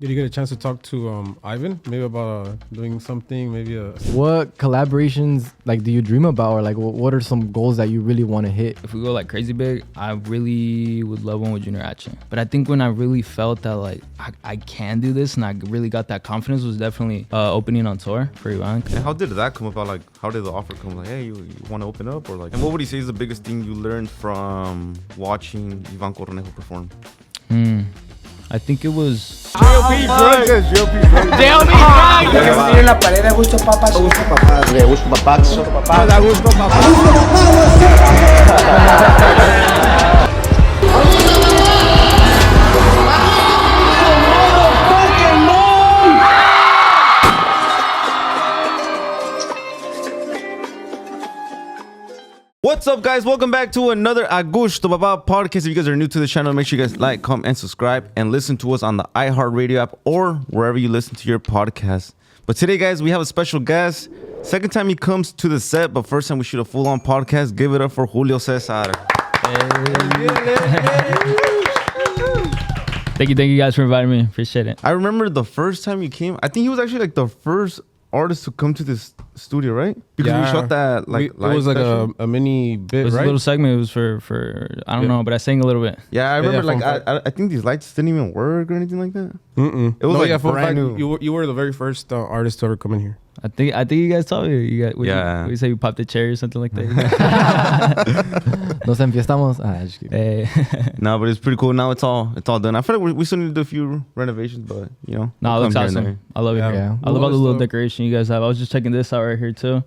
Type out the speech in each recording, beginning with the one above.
Did you get a chance to talk to Ivan? Maybe about doing something, maybe a... What collaborations do you dream about, or what are some goals that you really want to hit? If we go crazy big, I really would love one with Junior H. But I think when I really felt that I can do this and I really got that confidence was definitely opening on tour for Ivan. And how did that come about? How did the offer come? Hey, you want to open up, or and what would you say is the biggest thing you learned from watching Ivan Cornejo perform? I think it was JLP drugs. JLP drugs. En la pared de Agushto Papas. Agushto Papas. De Agushto Papas. Agushto Papas. What's up, guys? Welcome back to another Agushto podcast. If you guys are new to the channel, make sure you guys like, comment, and subscribe, and listen to us on the iHeartRadio app or wherever you listen to your podcast. But today, guys, we have a special guest. Second time he comes to the set, but first time we shoot a full-on podcast. Give it up for Julio Cesar. Thank you guys for inviting me. Appreciate it. I remember the first time you came. I think he was actually the first artist to come to this studio, right? Because we shot that it was a mini bit, it was right? a little segment. It was for I don't know, but I sang a little bit. Yeah, I remember I think these lights didn't even work or anything like that. It was brand new. You were the very first artist to ever come in here. I think you guys told me. We say you popped a cherry or something like that. Nos enfiestamos. Just kidding. No, but it's pretty cool. Now it's all done. I feel like we still need to do a few renovations, but No, it looks awesome. I love it. Yeah. I love all the little decoration you guys have. I was just checking this out right here too.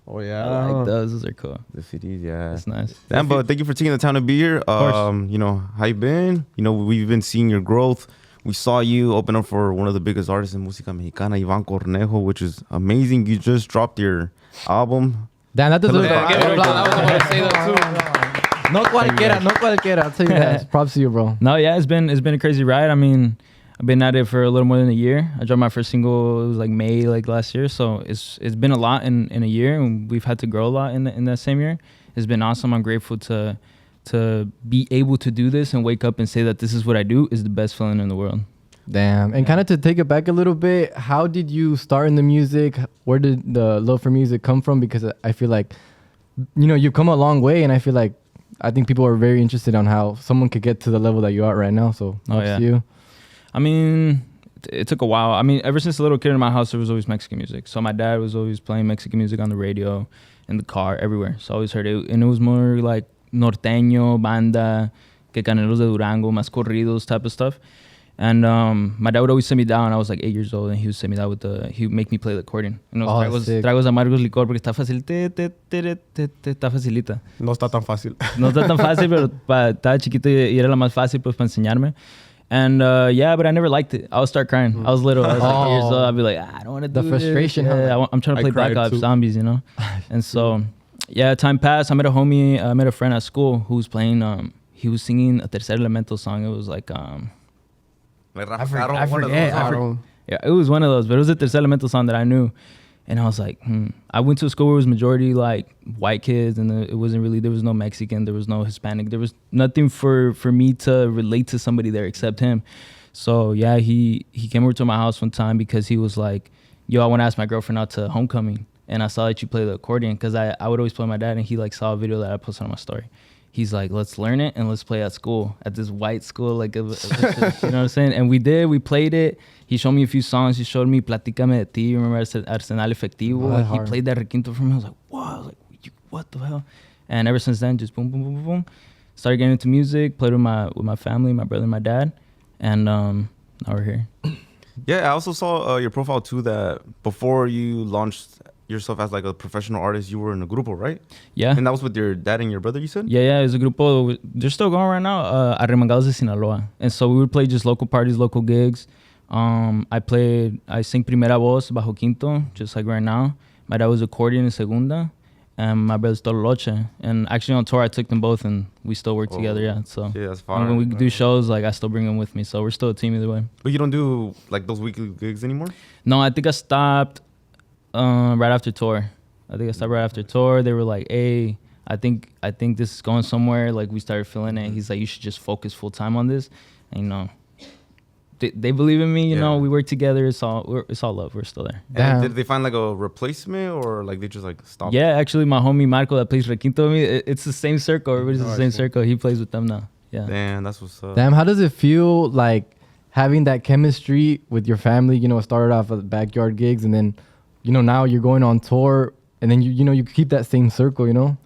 Oh yeah, I like those. Those are cool. The CDs, yeah, that's nice. Damn, but thank you for taking the time to be here. How you been? We've been seeing your growth. We saw you open up for one of the biggest artists in música mexicana, Ivan Cornejo, which is amazing. You just dropped your album. Damn, that deserves I was going to say that too. No cualquiera. I'll tell you that. Props to you, bro. No, yeah, it's been a crazy ride. I mean, I've been at it for a little more than a year. I dropped my first single, it was May last year. So it's been a lot in a year, and we've had to grow a lot in that same year. It's been awesome. I'm grateful to be able to do this and wake up and say that this is what I do is the best feeling in the world. Damn. And kind of to take it back a little bit, how did you start in the music? Where did the love for music come from? Because I feel like, you've come a long way, and I think people are very interested on how someone could get to the level that you are right now. So to you. I mean, it took a while. I mean, ever since a little kid in my house, there was always Mexican music. So my dad was always playing Mexican music on the radio, in the car, everywhere. So I always heard it. And it was more like norteño, banda, que caneros de Durango, más corridos type of stuff. And my dad would always sit me down. I was 8 years old, and he would sit me down he would make me play the accordion. Tragos amargos licor, porque está fácil. Está facilita. No está tan fácil. No está tan fácil, pero estaba chiquito y era la más fácil pues para enseñarme. And but I never liked it. I would start crying. I was little. I was 8 years old. I'd be like, I don't want to do the frustration. This. Yeah, I'm trying to play Black Ops Zombies, And so, time passed. I met a friend at school who was playing. He was singing a Tercer Elemento song. It was I forget. Yeah, it was one of those, but it was a Tercer Elemento song that I knew. And I was like, I went to a school where it was majority white kids, and it wasn't really, there was no Mexican, there was no Hispanic, there was nothing for me to relate to somebody there except him. So yeah, he came over to my house one time because he was like, yo, I want to ask my girlfriend out to homecoming. And I saw that you play the accordion, because I would always play my dad, and he saw a video that I posted on my story. He's like, let's learn it and let's play at school, at this white school, you know what I'm saying? And we played it. He showed me a few songs. He showed me Platícame de Ti, remember Arsenal Efectivo? He played that requinto for me. I was like, whoa, I was like, what the hell? And ever since then, just boom, boom, boom, boom, boom. Started getting into music, played with my family, my brother and my dad. And now we're here. Yeah, I also saw your profile too, that before you launched yourself as a professional artist, you were in a grupo, right? Yeah. And that was with your dad and your brother, you said? Yeah, it was a grupo. They're still going right now, Arremangados de Sinaloa. And so we would play just local parties, local gigs. I sing primera voz, bajo quinto, just like right now. My dad was accordion in segunda, and my brother's tololoche. And actually on tour, I took them both, and we still work together, yeah. So that's fine. When we do shows, I still bring them with me. So we're still a team either way. But you don't do those weekly gigs anymore? No, I think I stopped right after tour. They were like, hey, I think this is going somewhere. We started feeling it. He's like, you should just focus full time on this. And they believe in me. You know, Yeah. we work together. It's all love. We're still there. And Damn. did they find like a replacement or like they just like stopped? Yeah, actually, my homie Marco that plays Requinto with me, it's the same circle. Everybody's the same circle. He plays with them now. Yeah. Damn, that's what's up. Damn, how does it feel like having that chemistry with your family? You know, it started off at backyard gigs, and then, you know, now you're going on tour, and then you know you keep that same circle. You know.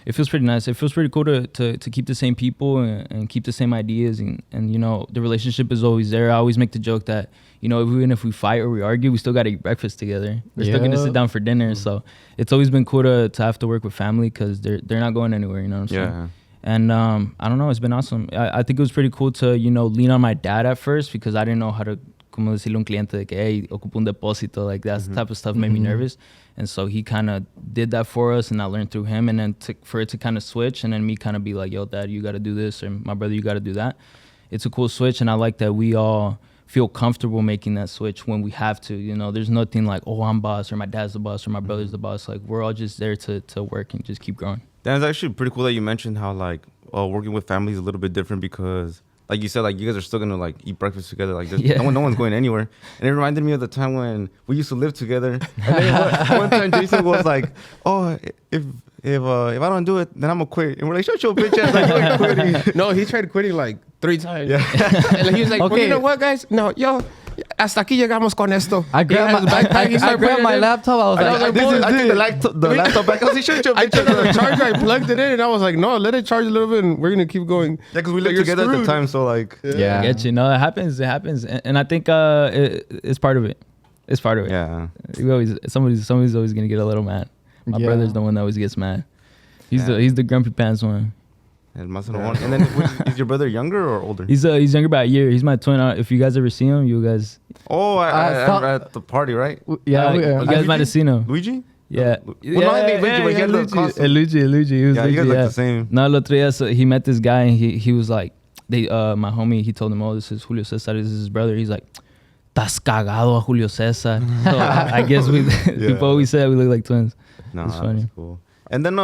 It feels pretty nice. It feels pretty cool to keep the same people and keep the same ideas. And, you know, the relationship is always there. I always make the joke that, you know, even if we fight or we argue, we still got to eat breakfast together. We're still going to sit down for dinner. So it's always been cool to have to work with family because they're not going anywhere, you know what I'm saying? And I don't know, it's been awesome. I think it was pretty cool to, you know, lean on my dad at first because I didn't know how to, como decirle a un cliente de que, hey, ocupo un depósito. Like that type of stuff made me nervous. And so he kind of did that for us, and I learned through him. And then for it to kind of switch, and then me kind of be like, yo, dad, you got to do this, or my brother, you got to do that. It's a cool switch, and I like that we all feel comfortable making that switch when we have to. You know, there's nothing like, oh, I'm boss, or my dad's the boss, or my brother's the boss. Like, we're all just there to work and just keep growing. That's actually pretty cool that you mentioned how like working with family is a little bit different because like you said, like you guys are still gonna like eat breakfast together. Like no one's going anywhere. And it reminded me of the time when we used to live together. And then one time Jason was like, "Oh, if I don't do it, then I'm gonna quit." And we're like, "Shut your bitch ass!" Like, you're quitting. No, he tried quitting like 3 times. Yeah. And he was like, well, you know what, guys? No, yo, hasta aquí llegamos con esto. I grabbed my laptop. I was like, I took the laptop back. I was like, "Shut your I bitch took the ass!" charger, I plugged it in, and I was like, no, let it charge a little bit, and we're gonna keep going. Yeah, because we lived You're together at the screwed. time, so like, yeah. I get you. No, it happens. And I think it's part of it. It's part of it. yeah. Somebody's always gonna get a little mad. My Yeah. brother's the one that always gets mad. He's the grumpy pants one. And then is your brother younger or older? He's younger by a year. He's my twin. If you guys ever see him, you guys I at the party, right? Yeah. you guys might have seen him. Luigi? Yeah. Well, no, I mean, Luigi, but he had the costume. Luigi. He was Yeah, you guys Luigi, look the same. No, el otro día, so he met this guy and he was like, my homie, he told him, oh, this is Julio Cesar, this is his brother. He's like, "Tas cagado a Julio Cesar." So I guess people always say we look like twins. No, It's that's funny. cool. And then,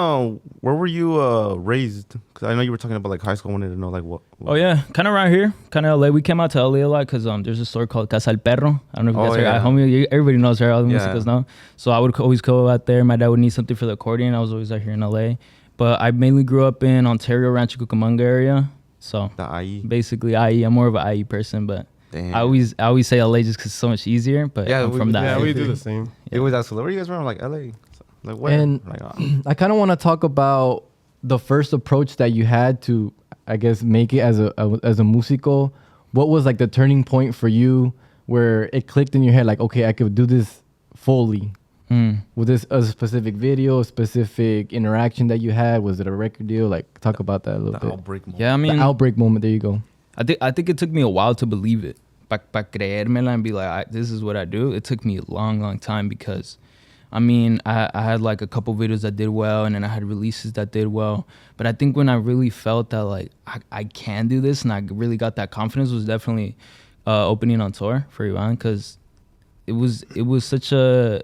where were you raised? Because I know you were talking about like high school. I wanted to know like what. Oh yeah, kind of around here, kind of LA. We came out to LA a lot because there's a store called Casa El Perro. I don't know if you guys heard. yeah. Homie, everybody knows her. All the Yeah. musicos know. So I would always go out there. My dad would need something for the accordion. I was always out here in LA. But I mainly grew up in Ontario, Rancho Cucamonga area. So The IE. basically, IE. I'm more of an IE person, but Damn. I always say LA just because it's so much easier. But Yeah, I'm from that. Yeah, IE. we do the same. It was actually where you guys were. I'm like LA. Like what? And like, I kind of want to talk about the first approach that you had to, I guess, make it as a musical. What was like the turning point for you where it clicked in your head, like, okay, I could do this fully? Was this a specific video, a specific interaction that you had? Was it a record deal? Like, talk about that a little the bit. outbreak moment. Yeah, I mean, The outbreak moment. There you go. I think it took me a while to believe it. Pa creérmela and be like, this is what I do. It took me a long time because, I mean, I had like a couple videos that did well, and then I had releases that did well. But I think when I really felt that like I can do this, and I really got that confidence, was definitely opening on tour for Ivan, because it was such a,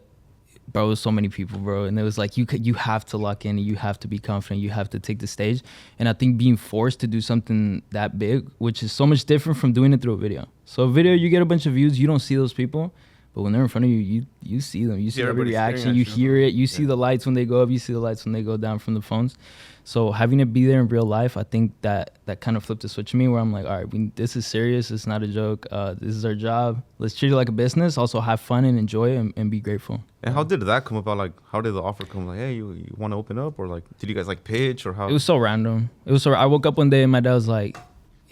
bro, it was so many people, bro, and it was like you have to lock in, and you have to be confident, you have to take the stage. And I think being forced to do something that big, which is so much different from doing it through a video. So a video, you get a bunch of views, you don't see those people. But when they're in front of you, you see them. You see every everybody reaction. staring You at you. hear it. You see the lights when they go up. You see the lights when they go down from the phones. So having it be there in real life, I think that kind of flipped the switch in me where I'm like, all right, this is serious. It's not a joke. This is our job. Let's treat it like a business. Also have fun and enjoy it and be grateful. And how did that come about? Like, how did the offer come? Like, hey, you want to open up, or like, did you guys like pitch, or how? It was so random. I woke up one day and my dad was like,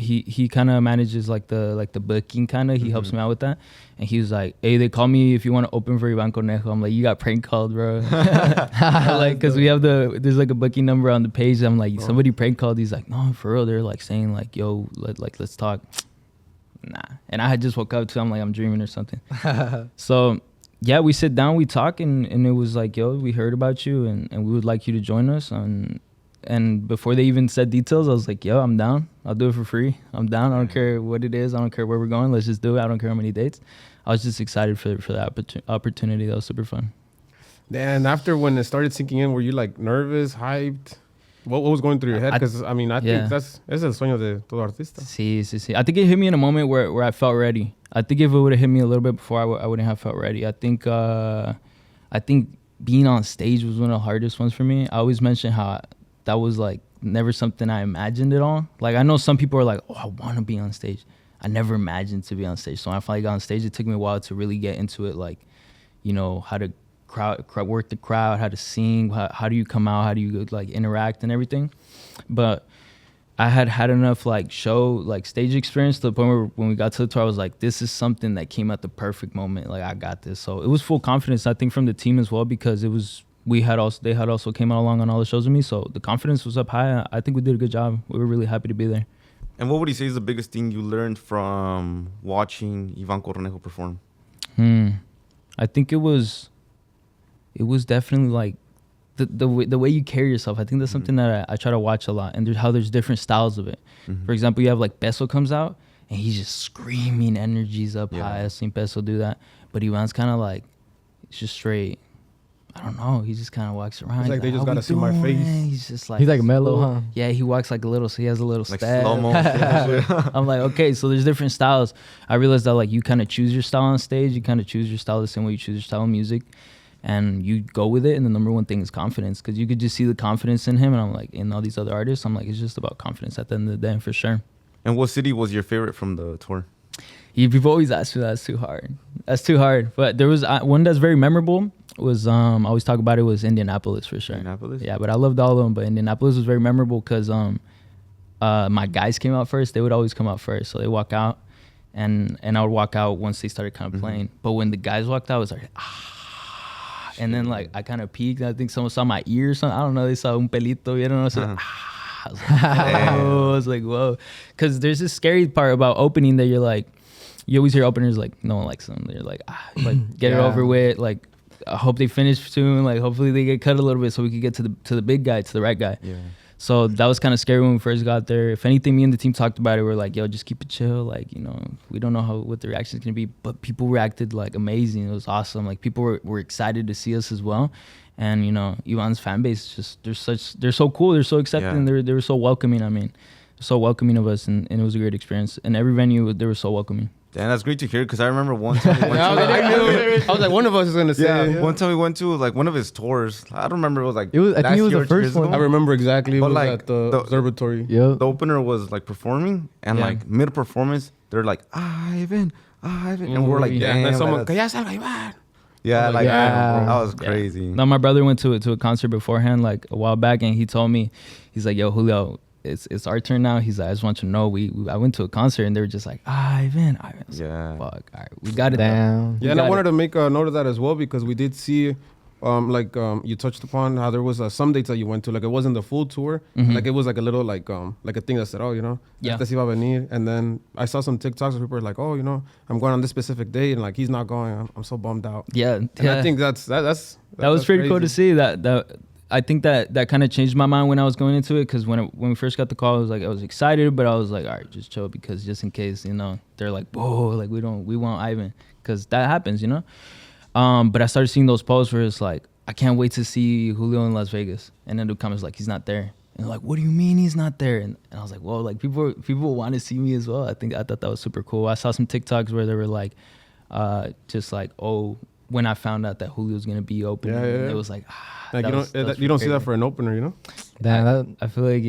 he kind of manages like the booking kind of. He helps me out with that. And he was like, hey, they call me if you want to open for Ivan Cornejo. I'm like, you got prank called, bro. Like, because we have there's like a booking number on the page. I'm like, somebody prank called. He's like, no, for real. They're like saying like, yo, let's talk. Nah. And I had just woke up too. I'm like, I'm dreaming or something. So yeah, we sit down, we talk, and it was like, yo, we heard about you and we would like you to join us. And before they even said details, I was like, yo, I'm down. I'll do it for free. I'm down. I don't care what it is. I don't care where we're going. Let's just do it. I don't care how many dates. I was just excited for that opportunity. That was super fun. And after when it started sinking in, were you like nervous, hyped? What was going through your head? I- Because I mean, I yeah. think that's el sueño de todo artista. Sí. I think it hit me in a moment where I felt ready. I think if it would have hit me a little bit before, I wouldn't have felt ready. I think being on stage was one of the hardest ones for me. I always mention how that was like never something I imagined at all. Like I know some people are like, oh, I want to be on stage. I never imagined to be on stage. So when I finally got on stage, it took me a while to really get into it. Like, you know, how to work the crowd, how to sing, how do you come out, how do you like interact and everything. But I had enough like stage experience to the point where when we got to the tour, I was like, this is something that came at the perfect moment. Like I got this. So it was full confidence, I think, from the team as well, because they had also came out along on all the shows with me. So the confidence was up high. I think we did a good job. We were really happy to be there. And what would you say is the biggest thing you learned from watching Iván Cornejo perform? I think it was definitely like the way you carry yourself. I think that's something that I try to watch a lot, and there's different styles of it. For example, you have like Peso comes out and he's just screaming energies up high. I've seen Peso do that, but Ivan's kind of like, it's just straight. I don't know. He just kind of walks around. It's like they just gotta see my face. He's just like, He's like mellow, huh? Yeah, he walks like a little, so he has a little Like step. slow motion. I'm like, okay, so there's different styles. I realized that like you kind of choose your style on stage. You kind of choose your style the same way you choose your style in music, and you go with it. And the number one thing is confidence, because you could just see the confidence in him. And I'm like, in all these other artists, I'm like, it's just about confidence at the end of the day, for sure. And what city was your favorite from the tour? People always ask me that. That's too hard. But there was one that's very memorable. Was I always talk about it, was Indianapolis for sure. Indianapolis? Yeah, but I loved all of them. But Indianapolis was very memorable because my guys came out first. They would always come out first, so they walk out, and I would walk out once they started kind of playing. But when the guys walked out, it was like and then like I kind of peeked. I think someone saw my ear or something. I don't know. They saw un pelito. You know. So I was like, whoa, because there's this scary part about opening that you're like, you always hear openers like no one likes them. They're like like get it over with. Like I hope they finish soon. Like hopefully they get cut a little bit so we could get to the big guy, to the right guy. Yeah. So that was kind of scary when we first got there. If anything, me and the team talked about it. We're like, yo, just keep it chill. Like, you know, we don't know what the reaction is gonna be, but people reacted like amazing. It was awesome. Like people were excited to see us as well. And you know, Ivan's fan base just they're so cool. They're so accepting. Yeah. They were so welcoming. I mean, so welcoming of us, and it was a great experience. And every venue, they were so welcoming. Damn, that's great to hear, because I remember one time I was like, one of us is gonna say. Yeah, one time we went to like one of his tours. I don't remember. It was like I think it was the first one. I remember exactly. It But was like at the observatory. Yeah. The opener was like performing, and like mid performance, they're like, Ivan, and we're like, damn. And someone, that was crazy. No, my brother went to a concert beforehand, like a while back, and he told me, he's like, yo, Julio, it's our turn now. He's like, I just want you to know, I went to a concert and they were just like, Ivan. Yeah. Like, fuck, all right, we got it. Damn. Yeah, and I wanted to make a note of that as well, because we did see, you touched upon how there was some dates that you went to, like it wasn't the full tour, like it was like a little like a thing that said, oh, you know, este sí va a venir. And then I saw some TikToks where people were like, oh, you know, I'm going on this specific date, and like he's not going. I'm so bummed out. Yeah, and I think that was pretty cool to see. That I think that kind of changed my mind when I was going into it, because when we first got the call, I was excited, but I was like, all right, just chill, because just in case, you know, they're like, whoa, like we want Ivan, because that happens, you know. But I started seeing those posts where it's like, I can't wait to see Julio in Las Vegas, and then the comments like, he's not there, and they're like, what do you mean he's not there? And I was like, whoa, like people want to see me as well. I thought that was super cool. I saw some TikToks where they were like, just like, oh, when I found out that Julio was gonna be open, it was like, like you don't see that for an opener, you know. Damn, I feel like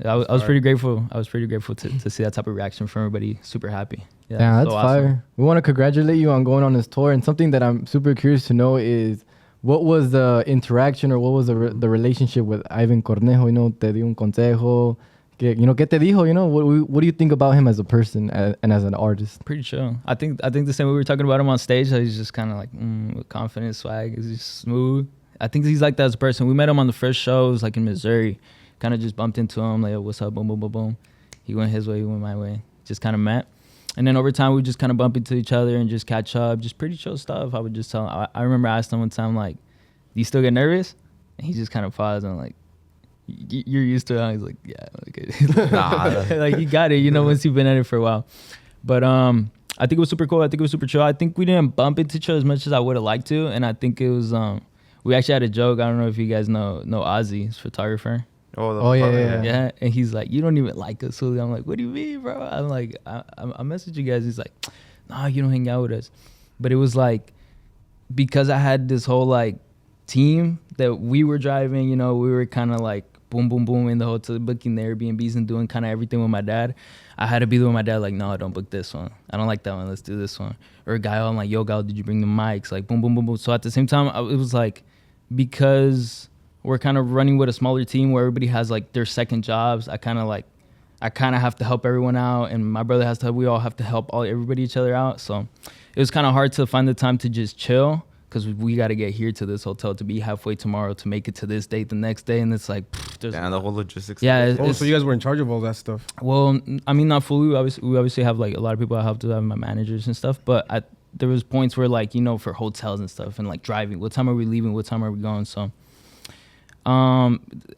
I was pretty grateful. I was pretty grateful to see that type of reaction from everybody. Super happy. Yeah, that's so fire. Awesome. We want to congratulate you on going on this tour, and something that I'm super curious to know is, what was the interaction, or what was the relationship with Ivan Cornejo? You know, te di un consejo. ¿Qué te dijo? You know, what do you think about him as a person and as an artist? Pretty chill. I think the same way we were talking about him on stage, he's just kind of like with confidence, swag. He's just smooth. I think he's like that as a person. We met him on the first shows, like in Missouri. Kind of just bumped into him, like, oh, what's up, boom, boom, boom, boom. He went his way, he went my way. Just kind of met. And then over time, we just kind of bump into each other and just catch up. Just pretty chill stuff. I would just tell him. I remember I asked him one time, like, do you still get nervous? And he just kind of paused and like, you're used to it. He's like, yeah. Okay. Like, you got it, you know, once you've been at it for a while. But I think it was super cool. I think it was super chill. I think we didn't bump into each other as much as I would have liked to. And I think it was, we actually had a joke. I don't know if you guys know Ozzy, his photographer. Yeah, and he's like, you don't even like us, Julio. I'm like, what do you mean, bro? I'm like, I message you guys. He's like, nah, you don't hang out with us. But it was like, because I had this whole like team that we were driving, you know, we were kind of like boom, boom, boom in the hotel, booking the Airbnbs and doing kind of everything with my dad. I had to be there with my dad, like, no, don't book this one. I don't like that one. Let's do this one. Or Gael, I'm like, yo, Gael, did you bring the mics? Like, boom, boom, boom, boom. So at the same time, it was like, because we're kind of running with a smaller team where everybody has like their second jobs, I kind of have to help everyone out, and my brother has to help. We all have to help everybody each other out. So it was kind of hard to find the time to just chill, because we got to get here to this hotel to be halfway tomorrow to make it to this date the next day, and it's like there's the whole logistics. Yeah. So you guys were in charge of all that stuff? Well, I mean, not fully. We obviously have like a lot of people I helped with, have my managers and stuff, but there was points where, like, you know, for hotels and stuff and like driving, what time are we leaving, what time are we going? So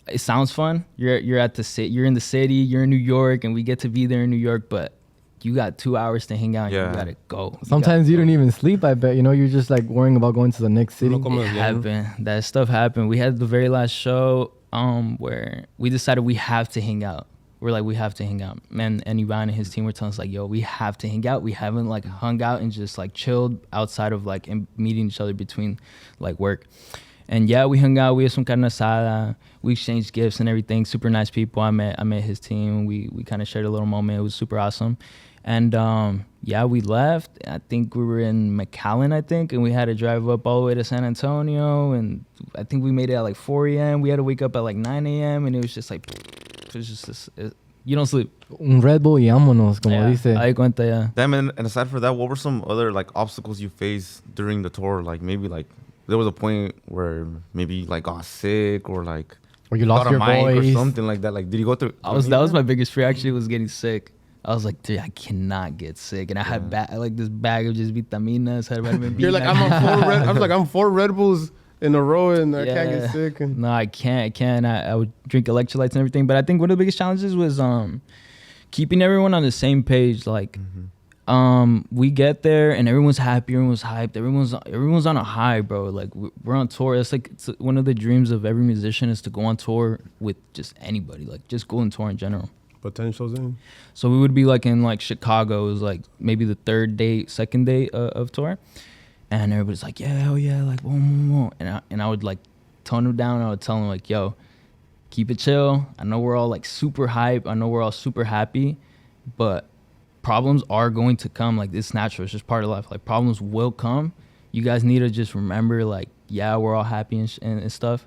it sounds fun. You're in the city, you're in New York, and we get to be there in New York, but you got 2 hours to hang out. Yeah. You gotta go. Sometimes you don't even sleep, I bet. You know, you're just like worrying about going to the next city. That stuff happened. We had the very last show where we decided we have to hang out. We're like, we have to hang out. And Ivan and his team were telling us like, yo, we have to hang out. We haven't like hung out and just like chilled outside of like meeting each other between like work. And yeah, we hung out. We had some carne asada. We exchanged gifts and everything. Super nice people. I met his team. We kind of shared a little moment. It was super awesome. And yeah, we left. I think we were in McAllen, and we had to drive up all the way to San Antonio. And I think we made it at like 4 a.m. We had to wake up at like 9 a.m. And it was just like, you don't sleep. Un Red Bull y vámonos, como dice. Ahí cuenta, yeah. Damn, and aside from that, what were some other like obstacles you faced during the tour? Like maybe like there was a point where maybe like got sick or like or you lost your voice or something like that. Like, did you go through? That was my biggest fear. Actually, was getting sick. I was like, dude, I cannot get sick, and I had like this bag of just vitaminas. You're like, I'm 4 Red Bulls in a row, and I can't get sick. And no, I can't. I would drink electrolytes and everything, but I think one of the biggest challenges was keeping everyone on the same page. Like, we get there and everyone's happy, everyone's hyped, everyone's on a high, bro. Like, we're on tour. It's like one of the dreams of every musician is to go on tour with just anybody, like just go on tour in general. Potentials in. So we would be like in like Chicago. It was like maybe the second day of tour. And everybody's like, yeah, hell yeah, like, boom, boom, boom. And I would, like, tone them down. I would tell them, like, yo, keep it chill. I know we're all, like, super hype. I know we're all super happy. But problems are going to come. Like, it's natural. It's just part of life. Like, problems will come. You guys need to just remember, like, yeah, we're all happy and stuff.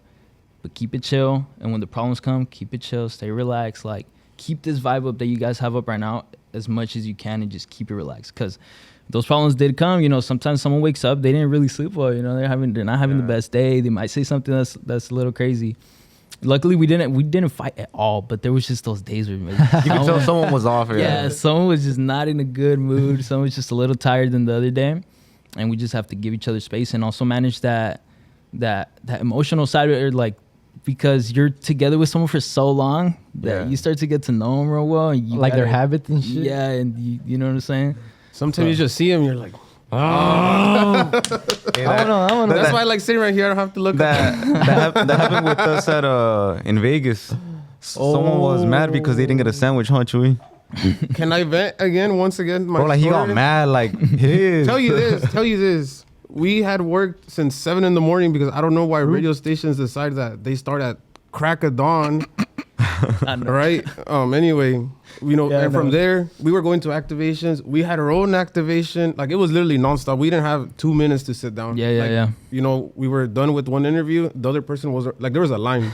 But keep it chill. And when the problems come, keep it chill. Stay relaxed. Like, keep this vibe up that you guys have up right now as much as you can, and just keep it relaxed. Because those problems did come. You know, sometimes someone wakes up, they didn't really sleep well. You know, they're not having the best day. They might say something that's a little crazy. Luckily, we didn't fight at all. But there was just those days where you could tell someone was off. Yeah, someone was just not in a good mood. Someone was just a little tired than the other day, and we just have to give each other space and also manage that emotional side of it, like, because you're together with someone for so long that you start to get to know them real well. And like their habits and shit. Yeah, and you know what I'm saying? Sometimes you just see them, you're like, oh. I don't know. That's why I like sitting right here. I don't have to look. That happened with us at in Vegas. Someone was mad because they didn't get a sandwich, huh, Chewy? Can I vent again? Once again, bro, like he got mad. Like, tell you this. We had worked since 7 a.m. because I don't know why radio stations decide that they start at crack of dawn. Right? Anyway, you know, and from there, we were going to activations. We had our own activation. Like, it was literally nonstop. We didn't have 2 minutes to sit down. Yeah. You know, we were done with one interview. The other person was, like, there was a line.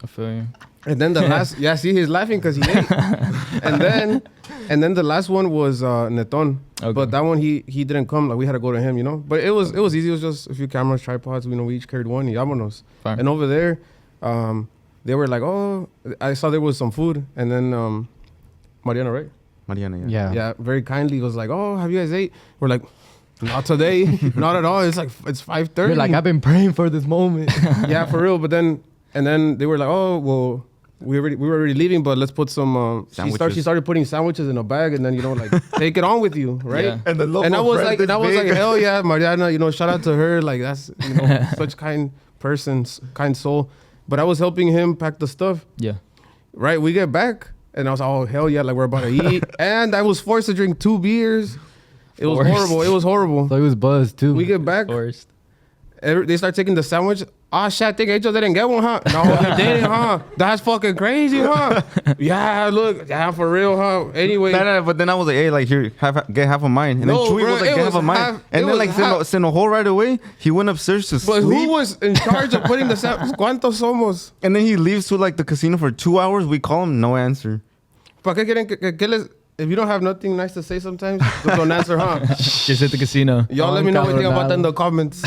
I feel you. And then the last, see, he's laughing because he ate. and then the last one was Neton. Okay. But that one, he didn't come. Like, we had to go to him, you know. But it was easy. It was just a few cameras, tripods. You know, we each carried one. Y vámonos. Fine. And over there, they were like, oh, I saw there was some food. And then Mariana, right? Mariana, yeah. Yeah, very kindly was like, oh, have you guys ate? We're like, not today. Not at all. It's like, it's 5:30. You're like, I've been praying for this moment. Yeah, for real. But then, and then they were like, oh, well, we were already leaving, but let's put some. She started putting sandwiches in a bag, and then, you know, like, take it on with you, right? Yeah. And I was like, hell yeah, Mariana, you know, shout out to her, like, that's, you know, such kind person, kind soul. But I was helping him pack the stuff. Yeah. Right, we get back, and I was like, oh, hell yeah, like, we're about to eat. And I was forced to drink 2 beers. It was horrible. It was horrible. So it was buzzed, too. We get back. Forced. They start taking the sandwich. Oh, shit, I think Angel didn't get one, huh? No, he didn't, huh? That's fucking crazy, huh? Yeah, look. Yeah, for real, huh? Anyway. No, but then I was like, hey, like, here, get half of mine. And then Chewy was like, get half of mine. And then, like, sent a whole right away. He went upstairs to sleep. But who was in charge of putting the sandwich? ¿Cuántos somos? And then he leaves to, like, the casino for 2 hours. We call him, no answer. ¿Para qué quieren que les... If you don't have nothing nice to say sometimes, just don't answer, huh? Just at the casino. Y'all let me know what you think about that in the comments.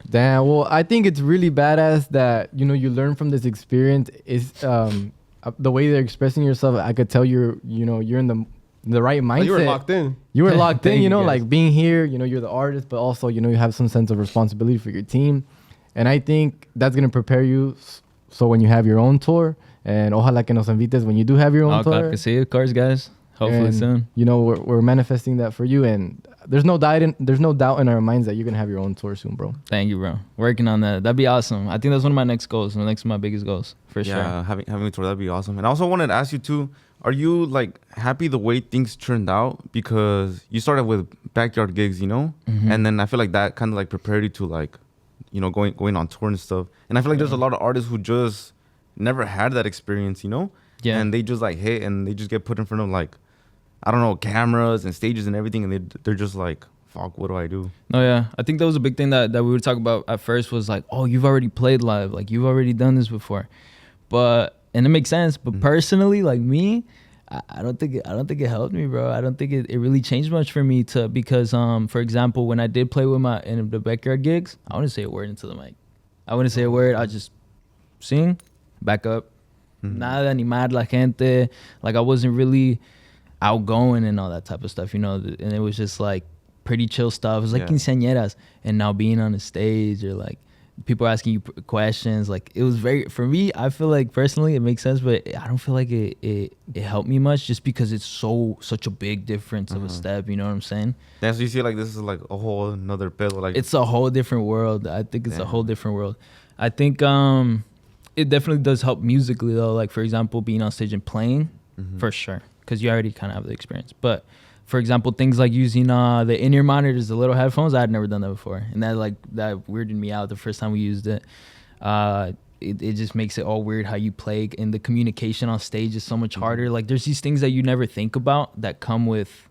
Damn. Well, I think it's really badass that, you know, you learn from this experience. Is the way they're expressing yourself. I could tell you're in the right mindset. You were locked in. You were locked in, you know, guys. like being here, you know, you're the artist, but also, you know, you have some sense of responsibility for your team. And I think that's going to prepare you so when you have your own tour, and ojalá que nos invites when you do have your own tour. Glad to see you, of course, guys. Hopefully and, soon. You know, we're manifesting that for you, and there's no doubt in our minds that you're gonna have your own tour soon, bro. Thank you, bro. Working on that. That'd be awesome. I think that's one of my next goals. Next of my biggest goals, for sure. Yeah, having a tour, that'd be awesome. And I also wanted to ask you too, are you like happy the way things turned out? Because you started with backyard gigs, you know? Mm-hmm. And then I feel like that kind of like prepared you to like, you know, going on tour and stuff. And I feel like there's a lot of artists who just never had that experience, you know? Yeah. And they just like hit and they just get put in front of like, I don't know, cameras and stages and everything. And they're just like, fuck, what do I do? No, yeah. I think that was a big thing that we would talk about at first was like, oh, you've already played live. Like, you've already done this before. And it makes sense. But personally, like me, I don't think it helped me, bro. I don't think it really changed much for me because for example, when I did play with in the backyard gigs, I wouldn't say a word into the mic. I wouldn't say a word. I just sing, back up. Nada animar la gente. Like, I wasn't really outgoing and all that type of stuff, you know. And it was just like pretty chill stuff. It was like quinceañeras. And now being on the stage or like people asking you questions, like it was very, for me, I feel like personally it makes sense, but I don't feel like it helped me much just because it's such a big difference of a step, you know what I'm saying? That's you see like this is like a whole another pedo. Like it's a whole different world. I think it's a whole different world. I think it definitely does help musically though. Like, for example, being on stage and playing, for sure, because you already kind of have the experience. But for example, things like using the in-ear monitors, the little headphones, I had never done that before, and that weirded me out the first time we used it. It just makes it all weird how you play, and the communication on stage is so much harder. Like, there's these things that you never think about that come with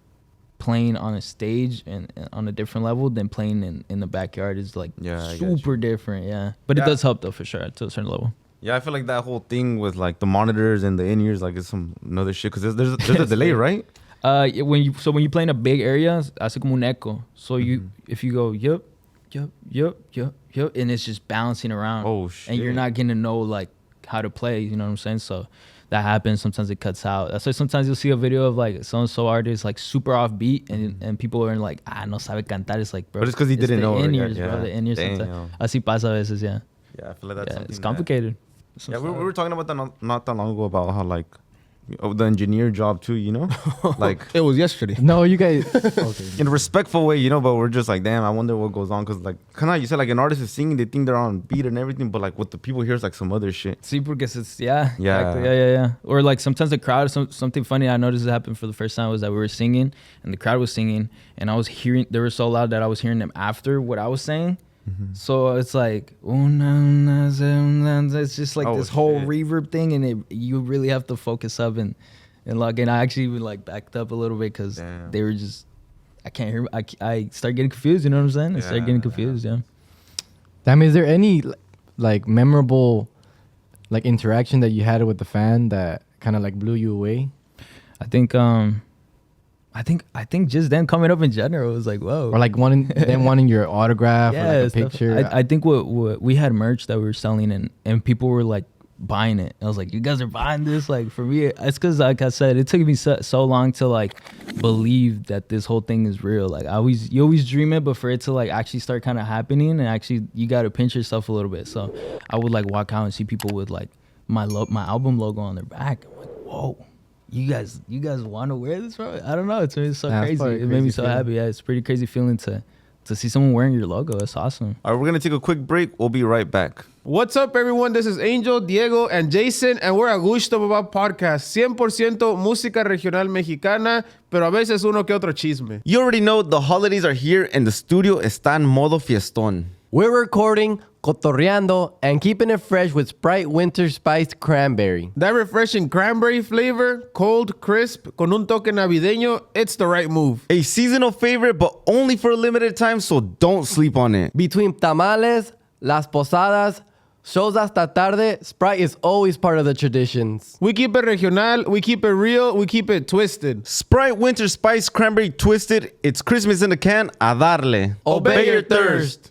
playing on a stage and on a different level than playing in the backyard is like super different. Yeah, but it does help though, for sure, to a certain level. Yeah, I feel like that whole thing with like the monitors and the in-ears, like it's some another shit because there's a delay, right? When you play in a big area, hace como un echo. So if you go yup, and it's just bouncing around. Oh shit! And you're not getting to know like how to play. You know what I'm saying? So that happens. Sometimes it cuts out. That's why sometimes you'll see a video of like so artist like super off beat, and people are like, no sabe cantar. It's like, bro, but it's because he didn't know. In-ears, bro. The in-ears. Así pasa a veces, yeah. Yeah, I feel like that's something. It's complicated. Yeah, we were talking about that not that long ago about how like the engineer job too, you know, like it was yesterday. No, you guys, okay. In a respectful way, you know, but we're just like, damn, I wonder what goes on because like kind of you said like an artist is singing, they think they're on beat and everything, but like what the people hear is like some other shit. Sí, porque it's exactly. Yeah. Or like sometimes the crowd, something funny I noticed that happened for the first time was that we were singing and the crowd was singing and I was hearing, they were so loud that I was hearing them after what I was saying. So it's like it's just like this whole reverb thing, and you really have to focus up and like. And I actually even like backed up a little bit because they were just I can't hear. I start getting confused. You know what I'm saying? I start getting confused. Yeah. Damn, is there any like memorable like interaction that you had with the fan that kind of like blew you away? I think just them coming up in general was like, whoa. Or like wanting your autograph or like a picture. I think what we had merch that we were selling and people were like buying it. I was like, you guys are buying this? Like, for me, it's because like I said, it took me so long to like believe that this whole thing is real. Like you always dream it, but for it to like actually start kind of happening, and actually you got to pinch yourself a little bit. So I would like walk out and see people with like my album logo on their back. I'm like, whoa. You guys want to wear this, bro? I don't know. It's so crazy. It made me so happy. Yeah, it's a pretty crazy feeling to to see someone wearing your logo. That's awesome. All right, we're going to take a quick break. We'll be right back. What's up, everyone? This is Angel, Diego, and Jason, and we're Agushto Papá Podcast. 100% música regional mexicana, pero a veces uno que otro chisme. You already know the holidays are here and the studio está en modo fiestón. We're recording, cotorreando, and keeping it fresh with Sprite Winter Spiced Cranberry. That refreshing cranberry flavor, cold, crisp, con un toque navideño, it's the right move. A seasonal favorite, but only for a limited time, so don't sleep on it. Between tamales, las posadas, shows hasta tarde, Sprite is always part of the traditions. We keep it regional, we keep it real, we keep it twisted. Sprite Winter Spice Cranberry Twisted. It's Christmas in the can. A darle. Obey your thirst.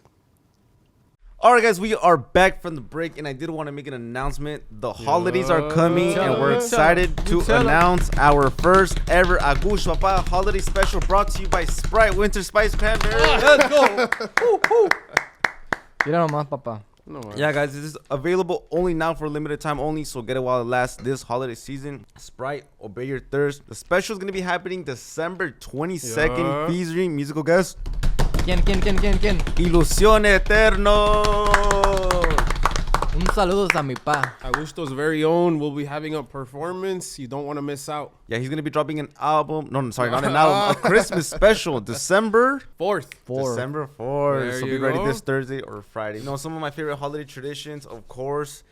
All right, guys, we are back from the break, and I did want to make an announcement. The holidays are coming, and we're excited to announce our first ever Agushto Papá holiday special brought to you by Sprite Winter Spice Cranberry. Let's go. Mira nomás, papá. Yeah, guys, this is available only now for a limited time only, so get it while it lasts this holiday season. Sprite, obey your thirst. The special is going to be happening December 22nd, featuring musical guest. ¿Quién? Ilusión Eterno. Un saludos a mi pa. Agushto's very own will be having a performance you don't want to miss out. Yeah, he's going to be dropping an album. No, sorry, not an album. A Christmas special, December 4th. December 4th. There So be you ready go. this Thursday or Friday. You know, some of my favorite holiday traditions, of course.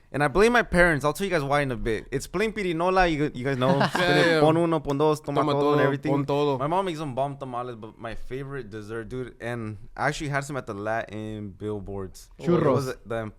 And I blame my parents. I'll tell you guys why in a bit. It's plain pirinola. You guys know. Yeah. Pon uno, pon dos, toma todo, and everything. Pon todo. My mom makes some bomb tamales, but my favorite dessert, dude, and I actually had some at the Latin billboards. Churros. It was the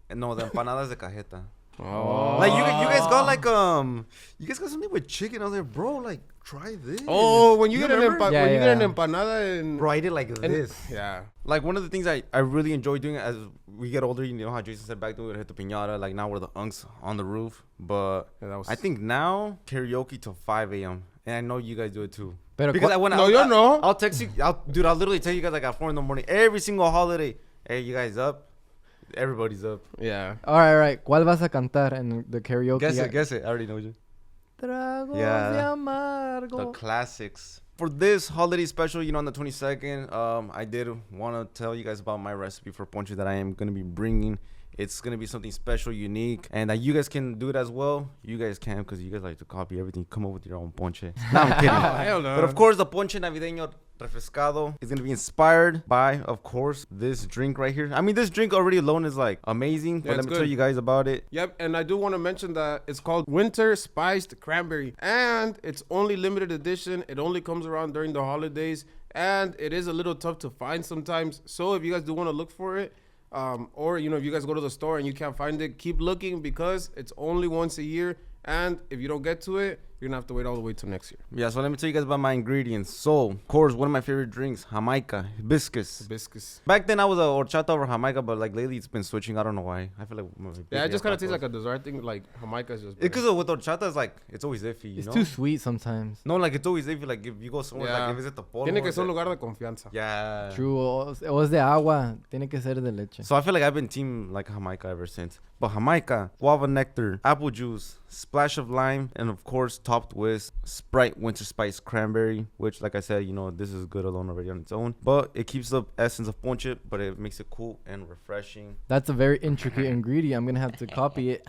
empanadas de cajeta. Oh. Like you guys got like you guys got something with chicken. I was like, bro, like try this. Oh, when you get an Yeah. empanada and Bro, I did like this. yeah. Like one of the things I really enjoy doing as we get older, you know how Jason said back then we would hit the piñata, like now we're the unks on the roof. But I think now karaoke till 5 a.m. And I know you guys do it too. Pero Because no. I'll text you, I'll literally tell you guys like at 4 a.m. every single holiday. Hey, you guys up? Everybody's up. Yeah. All right. ¿Cuál vas a cantar en the karaoke? Guess it. I already know you. Tragos Yeah. de amargo. The classics. For this holiday special, you know, on the 22nd, I did want to tell you guys about my recipe for ponche that I am going to be bringing. It's going to be something special, unique, and that you guys can do it as well. You guys can because you guys like to copy everything. Come up with your own ponche. No, I'm kidding. Hell no. But of course, the ponche navideño refrescado is going to be inspired by, of course, this drink right here. I mean, this drink already alone is like amazing, but let me tell you guys about it. Yep, and I do want to mention that it's called Winter Spiced Cranberry, and it's only limited edition. It only comes around during the holidays, and it is a little tough to find sometimes. So if you guys do want to look for it, or you know, if you guys go to the store and you can't find it, keep looking because it's only once a year, and if you don't get to it, you're gonna have to wait all the way till next year. Yeah, so let me tell you guys about my ingredients. So, of course, one of my favorite drinks, Jamaica, hibiscus. Back then I was a horchata over Jamaica, but like lately it's been switching. I don't know why. I feel like Yeah, it just kind of tastes like a dessert thing. Like Jamaica is just because with horchata it's like it's always iffy. It's know? too sweet sometimes. No, like it's always iffy. Like if you go somewhere, like if it's at the polo. Tiene que ser un lugar de confianza. Yeah. True. O es de agua. Tiene que ser de leche. So I feel like I've been team like Jamaica ever since. But Jamaica, guava nectar, apple juice, splash of lime, and of course topped with Sprite Winter Spice Cranberry, which like I said, you know, this is good alone already on its own. But it keeps the essence of ponche, but it makes it cool and refreshing. That's a very intricate ingredient. I'm going to have to copy it.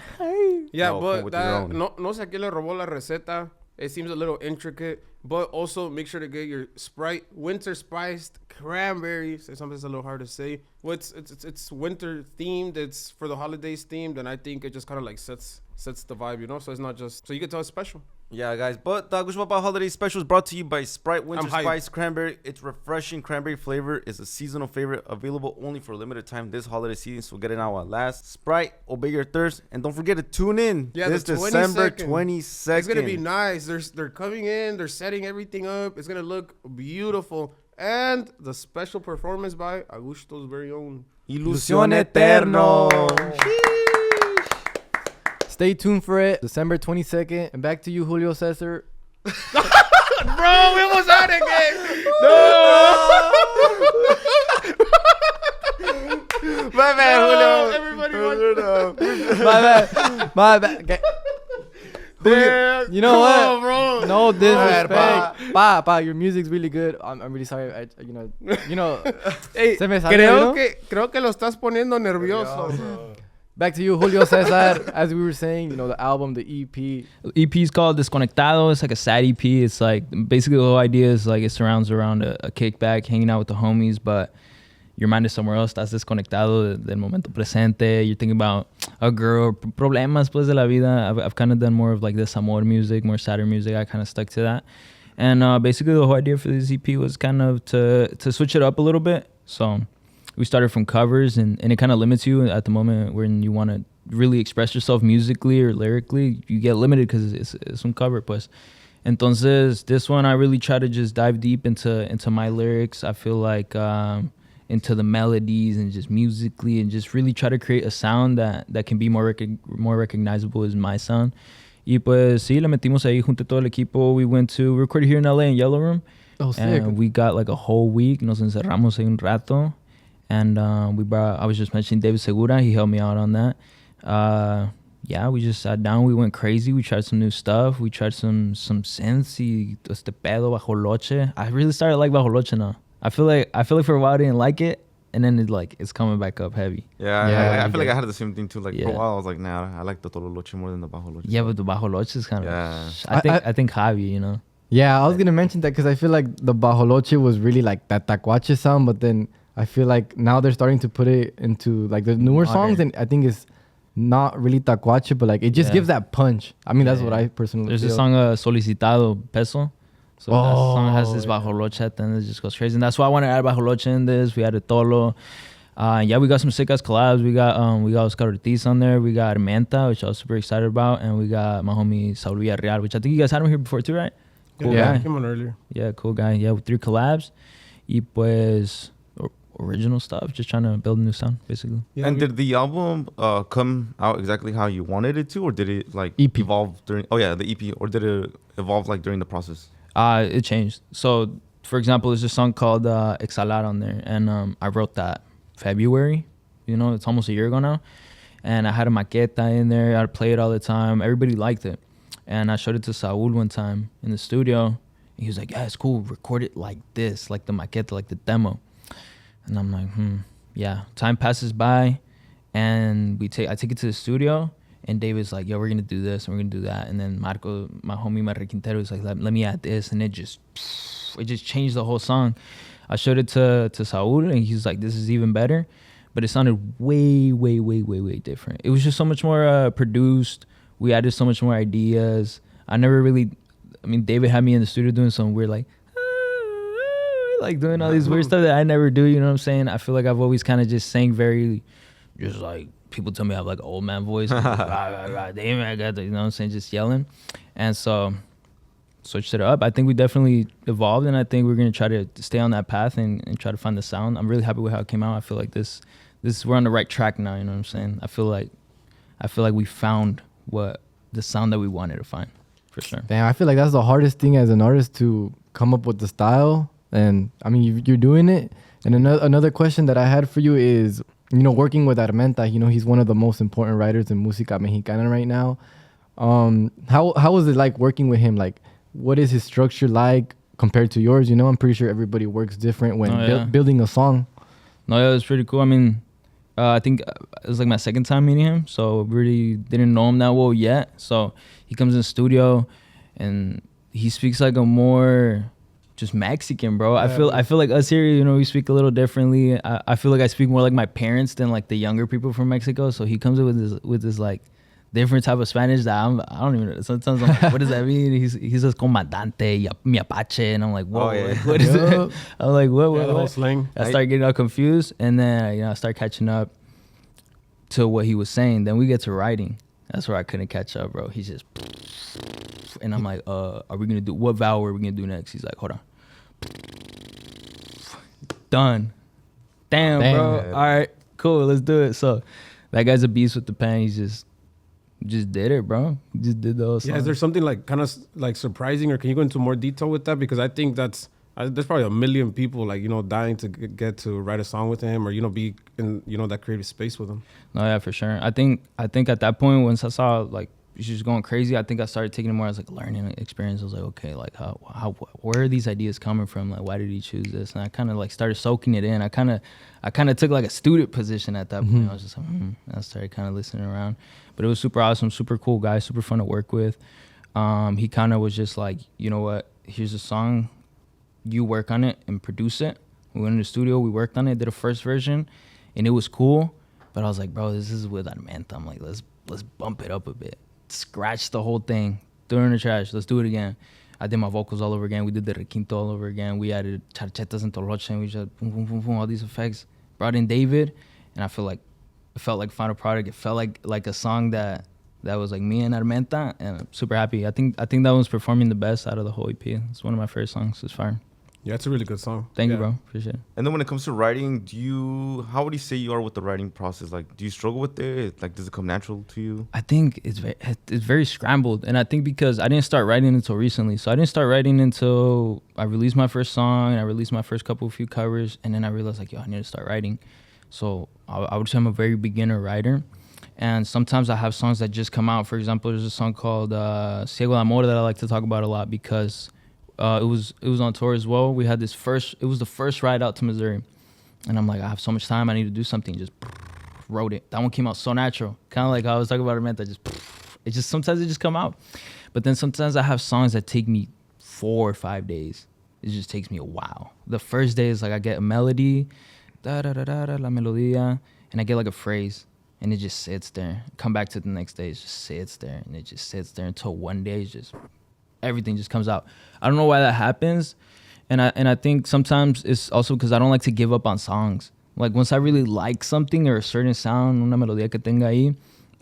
Yeah, No, come but with your that, own. no sé quién le robó la receta. It seems a little intricate, but also make sure to get your Sprite Winter Spiced Cranberry. Something that's a little hard to say. Well, it's winter themed. It's for the holidays themed, and I think it just kind of like sets the vibe, you know. So it's not just so you can tell it's special. Yeah, guys. But the Agushto Papá holiday special is brought to you by Sprite Winter I'm hyped. Spice Cranberry. Its refreshing cranberry flavor is a seasonal favorite, available only for a limited time this holiday season. So get it now while it lasts. Sprite, obey your thirst, and don't forget to tune in. Yeah, this the December 22nd. 22nd. It's gonna be nice. They're coming in. They're setting everything up. It's gonna look beautiful. And the special performance by Agushto's very own Ilusión Eterno. Stay tuned for it. December 22nd. And back to you, Julio Cesar. Bro, we almost had it again. No. My bad, Julio. Everybody wants My bad. My bad. Okay. You know what, bro? No disrespect. Pa, your music's really good. I'm really sorry. You know. Hey, se me salió, creo que lo estás poniendo nervioso. Back to you, Julio Cesar. As we were saying, the album, the EP. The EP is called Desconectado. It's like a sad EP. It's like basically the whole idea is like it surrounds around a kickback, hanging out with the homies, but your mind is somewhere else. Estás desconectado del momento presente. You're thinking about a girl, problemas pues de la vida. I've kind of done more of like this amor music, more sadder music. I kind of stuck to that. And basically the whole idea for this EP was kind of to switch it up a little bit. So we started from covers, and it kind of limits you at the moment when you want to really express yourself musically or lyrically. You get limited because it's un cover, pues. Entonces, this one I really try to just dive deep into my lyrics. I feel like into the melodies and just musically, and just really try to create a sound that can be more recognizable as my sound. Y pues sí, le metimos ahí junto todo el equipo. We recorded here in LA in Yellow Room. Oh, sick. And we got like a whole week. Nos encerramos ahí un rato. And I was just mentioning David Segura. He helped me out on that. Yeah, we just sat down. We went crazy. We tried some new stuff. We tried some synths y este pedo, bajoloche. I really started to like bajoloche now. I feel like for a while I didn't like it, and then it's coming back up heavy. Yeah, I feel like I had the same thing too. Like for a while I was like, nah, I like the tololoche more than the bajoloche. Yeah, but the bajoloche is kind of. I think Javi, Yeah, I was gonna mention that because I feel like the bajoloche was really like that tacuache sound, but then I feel like now they're starting to put it into like the newer songs, and I think it's not really tacuache, but like it just gives that punch. I mean, that's what I personally There's feel. a song Solicitado Peso. So that song has this bajoloche at the end. It just goes crazy. And that's why I wanted to add bajoloche in this. We added Tolo. Yeah, we got some sick ass collabs. We got Oscar Ortiz on there. We got Menta, which I was super excited about. And we got my homie Saul Villarreal, which I think you guys had him here before too, right? Cool guy. Came on earlier. Yeah, cool guy. Yeah, with 3 collabs. Y pues original stuff, just trying to build a new sound, basically. Yeah, and did the album come out exactly how you wanted it to, or did it like evolve during? Oh yeah, the EP, or did it evolve like during the process? It changed. So, for example, there's a song called Exhalar on there, and I wrote that February. It's almost a year ago now, and I had a maqueta in there. I'd play it all the time. Everybody liked it, and I showed it to Saul one time in the studio. He was like, "Yeah, it's cool. Record it like this, like the maqueta, like the demo." And I'm like, yeah. Time passes by, and I take it to the studio, and David's like, yo, we're gonna do this and we're gonna do that. And then Marco, my homie Marco Quintero, is like, let me add this, and it just changed the whole song. I showed it to Saul, and he's like, this is even better. But it sounded way, way, way, way, way different. It was just so much more produced. We added so much more ideas. David had me in the studio doing some weird like doing all these weird stuff that I never do, you know what I'm saying? I feel like I've always kind of just sang very, just like, people tell me I have like an old man voice. Damn, I got the, you know what I'm saying? Just yelling. And so, switched it up. I think we definitely evolved, and I think we're going to try to stay on that path and try to find the sound. I'm really happy with how it came out. I feel like we're on the right track now, you know what I'm saying? I feel like we found what the sound that we wanted to find, for sure. Damn, I feel like that's the hardest thing as an artist, to come up with the style. And I mean, you're doing it. And another question that I had for you is, working with Armenta, he's one of the most important writers in Música Mexicana right now. How was it like working with him? Like, what is his structure like compared to yours? I'm pretty sure everybody works different when building a song. No, yeah, it was pretty cool. I mean, I think it was like my second time meeting him, so really didn't know him that well yet. So he comes in the studio, and he speaks like a more just Mexican, bro. Yeah. I feel like us here, we speak a little differently. I feel like I speak more like my parents than like the younger people from Mexico. So he comes in with this like different type of Spanish that I don't even know. Sometimes I'm like, what does that mean? He says comandante, mi apache, and I'm like, whoa, what is it? I'm like, what? The whole slang. I start getting all confused, and then I start catching up to what he was saying. Then we get to writing. That's where I couldn't catch up, bro. He's just, and I'm like, are we gonna do, what vowel are we gonna do next? He's like, hold on. Done. Damn, bro. All right, cool. Let's do it. So that guy's a beast with the pen. He just did it, bro. He just did the whole song. Yeah, is there something like kind of like surprising, or can you go into more detail with that? Because I think there's probably a million people like dying to get to write a song with him, or be in that creative space with him. No, yeah, for sure. I think at that point, once I saw like just going crazy. I think I started taking it more as like a learning experience. I was like, okay, like how where are these ideas coming from? Like, why did he choose this? And I kind of like started soaking it in. I kind of took like a student position at that point. I was just like, I started kind of listening around, but it was super awesome, super cool guy, super fun to work with. He kind of was just like, you know what? Here's a song, you work on it and produce it. We went in the studio, we worked on it, did a first version, and it was cool. But I was like, bro, this is with Armenta. I'm like, let's bump it up a bit. Scratch the whole thing, throw it in the trash. Let's do it again. I did my vocals all over again. We did the requinto all over again. We added charchetas and toloche, and we just boom, boom, boom, boom, all these effects. Brought in David, and I feel like it felt like final product. It felt like a song that was like me and Armenta, and I'm super happy. I think that one's performing the best out of the whole EP. It's one of my first songs. It's fire. Yeah, it's a really good song. Thank you, bro. Appreciate it. And then when it comes to writing, how would you say you are with the writing process? Like, do you struggle with it? Like, does it come natural to you? I think it's very scrambled. And I think because I didn't start writing until recently. So I didn't start writing until I released my first song and I released my first few covers. And then I realized like, I need to start writing. So I would say I'm a very beginner writer. And sometimes I have songs that just come out. For example, there's a song called Ciego de Amor that I like to talk about a lot because it was on tour as well. We had it was the first ride out to Missouri. And I'm like, I have so much time, I need to do something. Just wrote it. That one came out so natural. Kind of like how I was talking about it sometimes it just come out. But then sometimes I have songs that take me 4 or 5 days. It just takes me a while. The first day is like I get a melody, da da da da da la melodía, and I get like a phrase. And it just sits there. Come back to the next day, it just sits there. And it just sits there until one day everything just comes out. I don't know why that happens. And I think sometimes it's also because I don't like to give up on songs. Like once I really like something or a certain sound, una melodía que tenga ahí,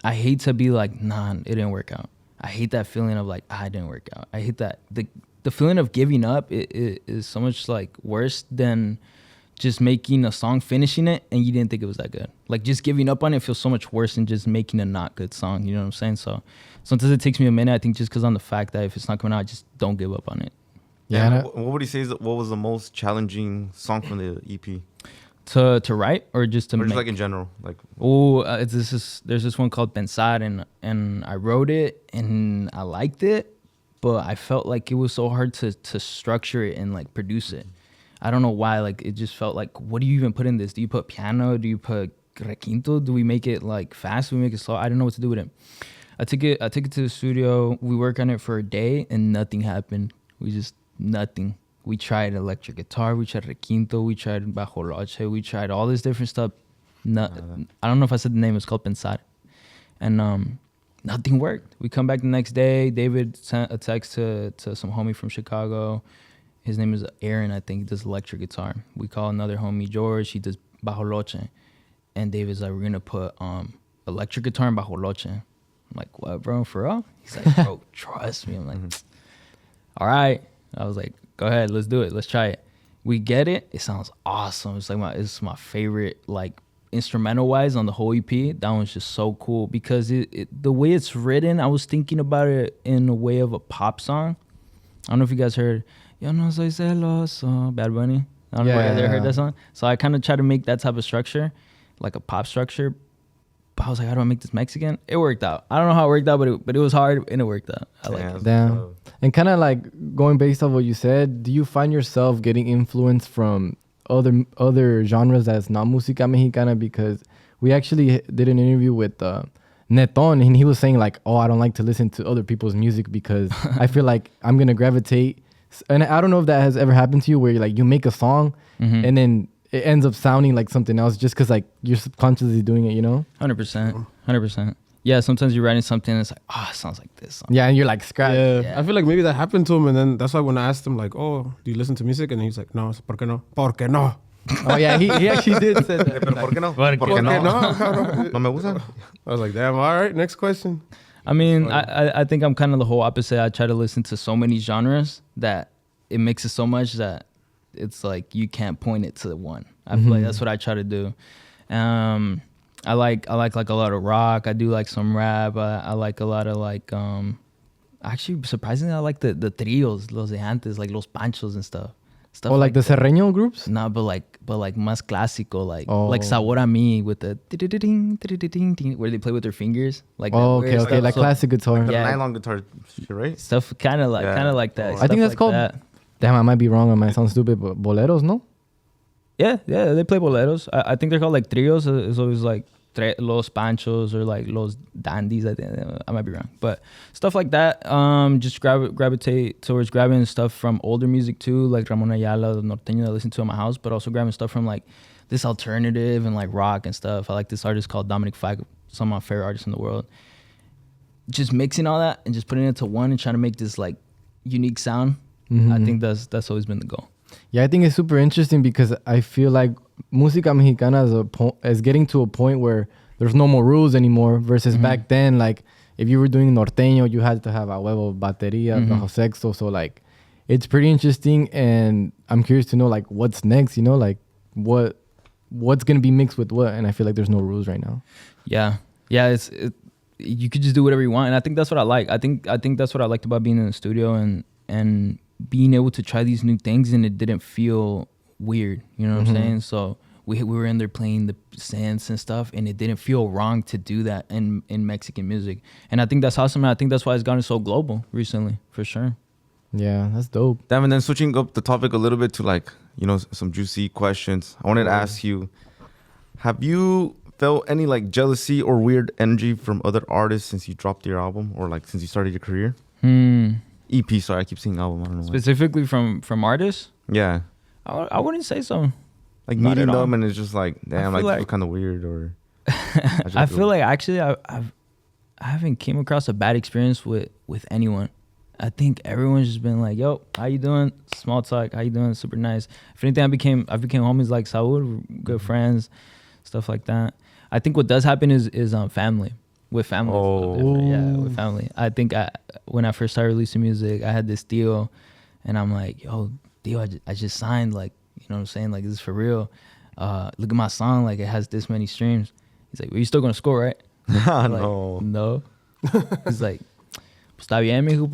I hate to be like, nah, it didn't work out. I hate that feeling of like, it didn't work out. I hate that. The feeling of giving up it is so much like worse than just making a song, finishing it, and you didn't think it was that good. Like just giving up on it feels so much worse than just making a not good song. You know what I'm saying? So sometimes it takes me a minute. I think just because on the fact that if it's not coming out, just don't give up on it. Yeah. What would you say what was the most challenging song from the EP? To write or just to make? Just like in general, like. There's this one called Pensar, and I wrote it and I liked it, but I felt like it was so hard to structure it and like produce it. I don't know why. Like it just felt like, what do you even put in this? Do you put piano? Do you put requinto? Do we make it like fast? Do we make it slow? I don't know what to do with it. I took it to the studio. We worked on it for a day and nothing happened. Nothing. We tried electric guitar. We tried requinto. We tried bajoloche. We tried all this different stuff. I don't know if I said the name. It's called Pensar. And nothing worked. We come back the next day. David sent a text to some homie from Chicago. His name is Aaron, I think. He does electric guitar. We call another homie George. He does bajoloche. And David's like, we're going to put electric guitar and bajoloche. I'm like, what, bro? For real? He's like, bro, trust me. I'm like, all right. I was like, go ahead. Let's do it. Let's try it. We get it. It sounds awesome. It's like it's my favorite, like, instrumental-wise on the whole EP. That one's just so cool because the way it's written, I was thinking about it in a way of a pop song. I don't know if you guys heard Yo no soy celoso, Bad Bunny. I don't know if you guys ever heard that song. So I kind of try to make that type of structure, like a pop structure. But I was like, how do I make this Mexican? It worked out. I don't know how it worked out, but it was hard and it worked out. I like it. Damn. And kind of like going based on what you said, do you find yourself getting influence from other genres that's not música mexicana? Because we actually did an interview with Neton, and he was saying like, I don't like to listen to other people's music because I feel like I'm going to gravitate. And I don't know if that has ever happened to you where you make a song and then it ends up sounding like something else just because like you're subconsciously doing it, you know? 100%. Yeah, sometimes you're writing something and it's like, it sounds like this song. Yeah, and you're like, scratch. Yeah. I feel like maybe that happened to him, and then that's why when I asked him like, do you listen to music? And he's like, no, ¿por qué no? ¿Por qué no? Oh yeah, he actually did say that. Pero ¿por qué no? ¿Por qué no? No me gusta. I was like, damn, all right, next question. I mean, I think I'm kind of the whole opposite. I try to listen to so many genres that it mixes so much that it's like you can't point it to one. I feel like that's what I try to do. I like a lot of rock. I do like some rap. I like a lot of like actually surprisingly I like the trios, los de antes, like Los Panchos and stuff. Stuff Oh, like the that. Serreño groups? Nah, but like más clásico, like Sabor a Mi with the ding, where they play with their fingers, like Oh, that weird okay, stuff. like So, classic guitar. The Yeah. nylon guitar shit, right? stuff kind of like Yeah. that. Oh. I think that's Stuff called. like that. Damn, I might be wrong. I might sound stupid, but boleros, no? Yeah, they play boleros. I think they're called like trios. It's always like los panchos or like los dandies. I think I might be wrong, but stuff like that. Just gravitate towards grabbing stuff from older music too, like Ramon Ayala, the norteño that I listen to in my house, but also grabbing stuff from like this alternative and like rock and stuff. I like this artist called Dominic Fike, some of my favorite artists in the world. Just mixing all that and just putting it into one and trying to make this like unique sound. Mm-hmm. I think that's always been the goal. Yeah, I think it's super interesting because I feel like música mexicana is getting to a point where there's no more rules anymore versus back then. Like, if you were doing norteño, you had to have a huevo, batería, bajo sexto. So, like, it's pretty interesting. And I'm curious to know, like, what's next, you know? Like, what's going to be mixed with what? And I feel like there's no rules right now. Yeah. You could just do whatever you want. And I think that's what I like. I think that's what I liked about being in the studio and being able to try these new things, and it didn't feel weird. You know what I'm saying? So we were in there playing the synths and stuff, and it didn't feel wrong to do that in Mexican music. And I think that's awesome. And I think that's why it's gotten so global recently, for sure. Yeah, that's dope. Damn, and then switching up the topic a little bit to like, you know, some juicy questions. I wanted to ask you, have you felt any like jealousy or weird energy from other artists since you dropped your album or like since you started your career? EP, sorry, I keep saying album. I don't know why. Specifically from artists? Yeah. I wouldn't say so. Like Not meeting at all. them and it's just like, damn, feel like like- kind of weird or. I feel like actually I haven't came across a bad experience with anyone. I think everyone's just been like, yo, how you doing? Small talk, how you doing? Super nice. If anything, I became homies like Saul, good friends, stuff like that. I think what does happen is family. With family, it's a little different. Yeah, with family. I think when I first started releasing music, I had this deal, and I'm like, yo, deal, I just signed, like, you know what I'm saying? Like, this is for real. Look at my song, like, it has this many streams. He's like, well, you still gonna score, right? I'm like, no. He's like, pues está bien, mijo,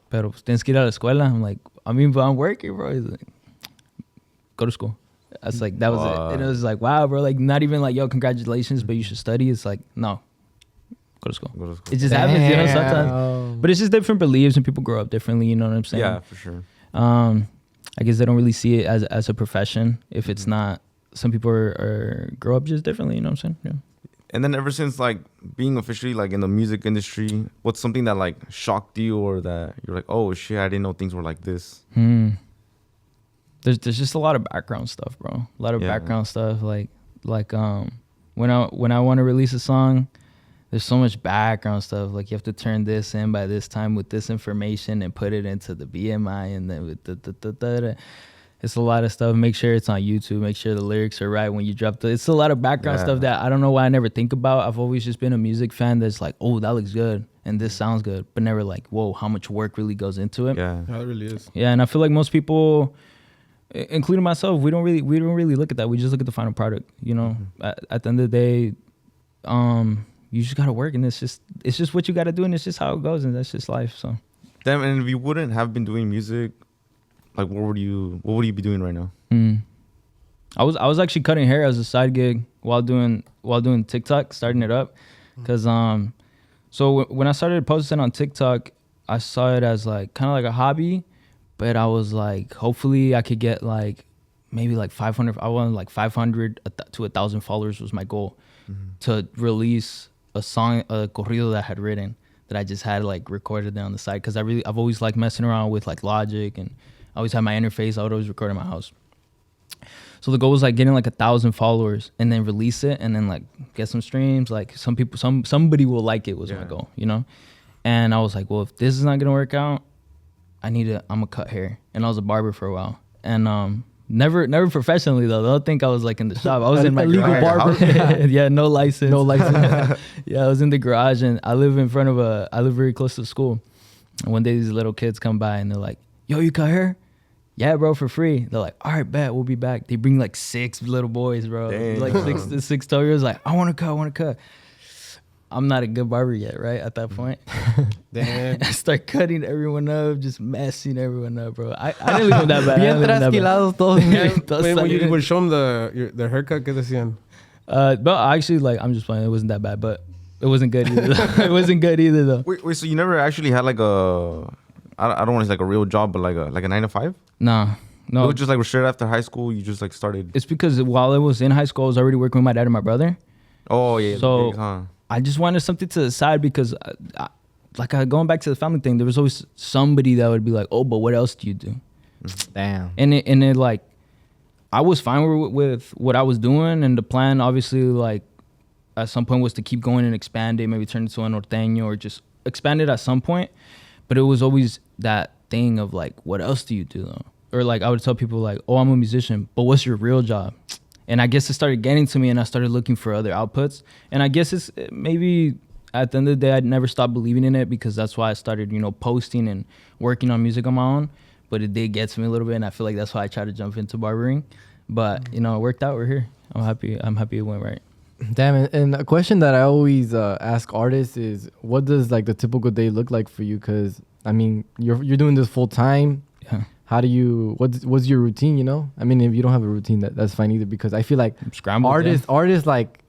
pero pues tienes que ir a la escuela. I'm like, I mean, but I'm working, bro. He's like, go to school. I was like, that was it. And it was like, wow, bro. Like, not even like, yo, congratulations, but you should study. It's like, no, go to school. It just happens, you know, sometimes. But it's just different beliefs, and people grow up differently. You know what I'm saying? Yeah, for sure. I guess they don't really see it as a profession if it's not. Some people are grow up just differently. You know what I'm saying? Yeah. And then ever since like being officially like in the music industry, what's something that like shocked you or that you're like, oh shit, I didn't know things were like this? There's just a lot of background stuff, bro. A lot of background stuff. Like when I want to release a song, there's so much background stuff. Like, you have to turn this in by this time with this information and put it into the BMI, and then with it's a lot of stuff. Make sure it's on YouTube. Make sure the lyrics are right when you drop it's a lot of background stuff that I don't know why I never think about. I've always just been a music fan that's like, oh, that looks good and this sounds good, but never like, whoa, how much work really goes into it. Yeah, it really is. Yeah, and I feel like most people, including myself, we don't really look at that. We just look at the final product. You know, at the end of the day, you just gotta work, and it's just what you gotta do, and it's just how it goes, and that's just life. So, damn. And if you wouldn't have been doing music, like what would you be doing right now? I was actually cutting hair as a side gig while doing TikTok, starting it up, because so when I started posting on TikTok, I saw it as like kind of like a hobby, but I was like, hopefully I could get like maybe like 500. I wanted like 500 to 1,000 followers was my goal to release a song, a corrido that I had written, that I just had like recorded there on the side, because I've always liked messing around with like Logic, and I always had my interface. I would always record in my house. So the goal was like getting like 1,000 followers and then release it and then like get some streams. Like somebody will like it was my goal, you know? And I was like, well, if this is not gonna work out, I'm gonna cut hair. And I was a barber for a while. And never professionally though. They'll think I was like in the shop. I was in my legal garage. barber. Yeah, no license. No license. Yeah, I was in the garage, and I live very close to school. And one day these little kids come by and they're like, yo, you cut hair? Yeah, bro, for free. They're like, all right, bet, we'll be back. They bring like 6 little boys, bro. Damn. Like 6 to 12 years, like, I want to cut. I'm not a good barber yet, right? At that point. Damn. I start cutting everyone up, just messing everyone up, bro. I didn't leave them that bad. Bien trasquilados todos. Wait, when you would show them the haircut, ¿qué decían? But actually, like, I'm just playing. It wasn't that bad, but it wasn't good either. It wasn't good either, though. Wait, so you never actually had like a, I don't want to say like a real job, but like a 9 to 5? No. It was just like straight after high school, you just like started. It's because while I was in high school, I was already working with my dad and my brother. Oh, yeah. So big, huh? I just wanted something to the side because, going back to the family thing, there was always somebody that would be like, oh, but what else do you do? Damn. And it like, I was fine with what I was doing. And the plan, obviously, like, at some point was to keep going and expand it, maybe turn it into a norteño or just expand it at some point. But it was always that thing of like, what else do you do though? Or like I would tell people like, oh, I'm a musician, but what's your real job? And I guess it started getting to me and I started looking for other outputs. And I guess it's maybe at the end of the day, I'd never stopped believing in it because that's why I started, posting and working on music on my own. But it did get to me a little bit. And I feel like that's why I tried to jump into barbering. But, it worked out. We're here. I'm happy it went right. Damn it. And a question that I always ask artists is, what does like the typical day look like for you? Because, I mean, you're doing this full time. Yeah. How do you, what's your routine, I mean, if you don't have a routine, that's fine either, because I feel like artists, like,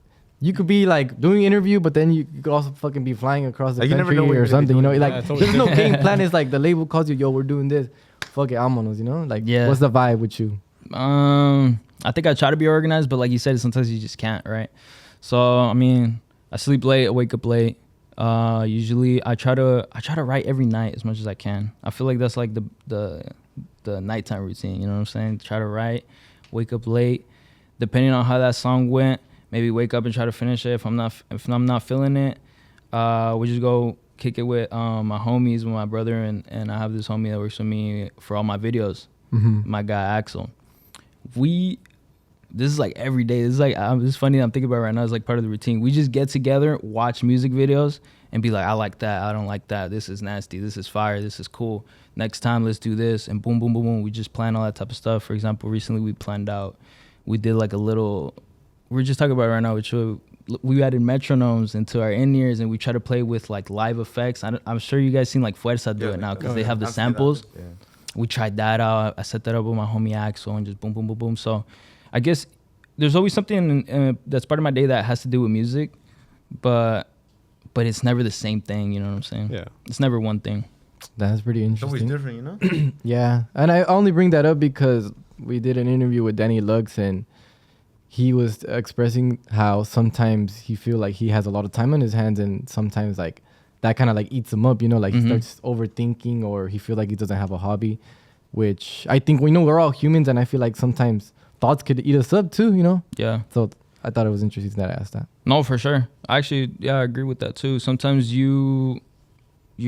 you could be like doing an interview, but then you could also fucking be flying across the country or something, like there's no game plan. It's like the label calls you, yo, we're doing this. Fuck it, vámonos, like, yeah. What's the vibe with you? I think I try to be organized, but like you said, sometimes you just can't, right? So, I mean, I sleep late, I wake up late. Usually I try to write every night as much as I can. I feel like that's like the nighttime routine, you know what I'm saying? Try to write, wake up late, depending on how that song went, maybe wake up and try to finish it. If I'm not feeling it, we just go kick it with my homies, with my brother, and I have this homie that works with me for all my videos, my guy Axel. This is like every day. This is like, it's funny that I'm thinking about it right now. It's like part of the routine. We just get together, watch music videos, and be like, I like that, I don't like that, this is nasty, this is fire, this is cool, next time let's do this, and boom, boom, boom, boom. We just plan all that type of stuff. For example, recently we did like a little, we're just talking about it right now, which we added metronomes into our in-ears, and we try to play with like live effects. I'm sure you guys seen like Fuerza do it now, because they have the samples. Yeah. We tried that out. I set that up with my homie Axel, and just boom, boom, boom, boom. So I guess there's always something that's part of my day that has to do with music, but it's never the same thing, you know what I'm saying? Yeah. It's never one thing. That's pretty interesting. It's always different, Yeah. And I only bring that up because we did an interview with Danny Lux, and he was expressing how sometimes he feel like he has a lot of time on his hands, and sometimes like that kind of like eats him up, like he starts overthinking, or he feel like he doesn't have a hobby, which I think we're all humans, and I feel like sometimes thoughts could eat us up too, Yeah. So I thought it was interesting that I asked that. No, for sure. Actually, yeah, I agree with that too. Sometimes you